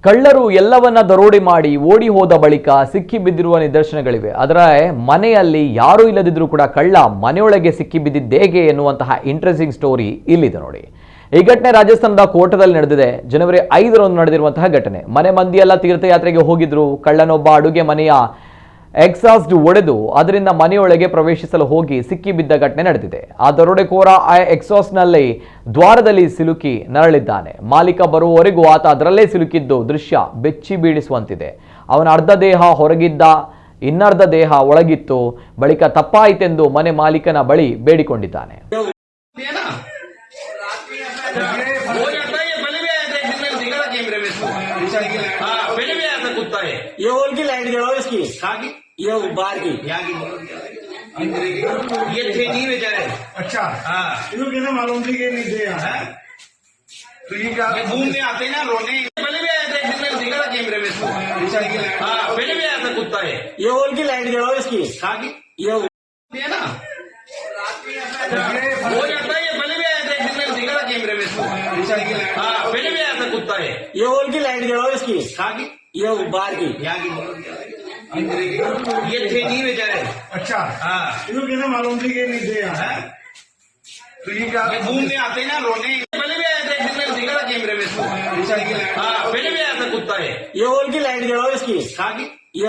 ಕಳ್ಳರು ಎಲ್ಲವನ್ನ ದರೋಡೆ ಮಾಡಿ ಓಡಿ ಹೋದ ಬಳಿಕ ಸಿಕ್ಕಿ ಬಿದ್ದಿರುವ ನಿದರ್ಶನಗಳಿವೆ. ಆದರೆ ಮನೆಯಲ್ಲಿ ಯಾರೂ ಇಲ್ಲದಿದ್ರೂ ಕೂಡ ಕಳ್ಳ ಮನೆಯೊಳಗೆ ಸಿಕ್ಕಿ ಬಿದ್ದಿದ್ದೇಗೆ ಎನ್ನುವಂತಹ ಇಂಟ್ರೆಸ್ಟಿಂಗ್ ಸ್ಟೋರಿ ಇಲ್ಲಿದೆ ನೋಡಿ. ಈ ಘಟನೆ ರಾಜಸ್ಥಾನದ ಕೋಟದಲ್ಲಿ ನಡೆದಿದೆ. ಜನವರಿ 5ರಂದು ನಡೆದಿರುವಂತಹ ಘಟನೆ. ಮನೆ ಮಂದಿಯೆಲ್ಲ ತೀರ್ಥಯಾತ್ರೆಗೆ ಹೋಗಿದ್ರು. ಕಳ್ಳನೊಬ್ಬ ಅಡುಗೆ ಮನೆಯ ಎಕ್ಸಾಸ್ಟ್ ಒಡೆದು ಅದರಿಂದ ಮನೆಯೊಳಗೆ ಪ್ರವೇಶಿಸಲು ಹೋಗಿ ಸಿಕ್ಕಿ ಬಿದ್ದ ಘಟನೆ ನಡೆದಿದೆ. ಆ ದರೋಡೆಕೋರ ಆ ಎಕ್ಸಾಸ್ಟ್ನಲ್ಲಿ ದ್ವಾರದಲ್ಲಿ ಸಿಲುಕಿ ನರಳಿದ್ದಾನೆ. ಮಾಲೀಕ ಬರುವವರೆಗೂ ಆತ ಅದರಲ್ಲೇ ಸಿಲುಕಿದ್ದು ದೃಶ್ಯ ಬೆಚ್ಚಿ ಬೀಳಿಸುವಂತಿದೆ. ಅವನ ಅರ್ಧ ದೇಹ ಹೊರಗಿದ್ದ, ಇನ್ನರ್ಧ ದೇಹ ಒಳಗಿತ್ತು. ಬಳಿಕ ತಪ್ಪಾಯಿತೆಂದು ಮನೆ ಮಾಲೀಕನ ಬಳಿ ಬೇಡಿಕೊಂಡಿದ್ದಾನೆ. ये होल की लाइट जलाओ इसकी ये बाहर की ये थे नहीं बेचारे। अच्छा हाँ इनको कैसे मालूम थी कि नहीं थे यहाँ तो ये क्या घूमने आते ना रोने पहले भी आया था दिखा था कैमरे में इसको। हाँ पहले भी आया था कुत्ता ये होल की लाइट जलाओ इसकी ये ना हो जाता है। ये पहले भी आया था दिखा था कैमरे में इसको। हाँ पहले भी आया था कुत्ता ये होल की लाइट जलाओ इसकी ये बाहर की ये थे नहीं बेचारे। अच्छा हाँ इनको कैसे मालूम थी कि नहीं थे यहाँ तो ये क्या घूमने आते ना रोने पहले भी आया था दिखा था कैमरे में इसको। हाँ पहले भी आया था कुत्ता ये होल की लाइट जलाओ इसकी ये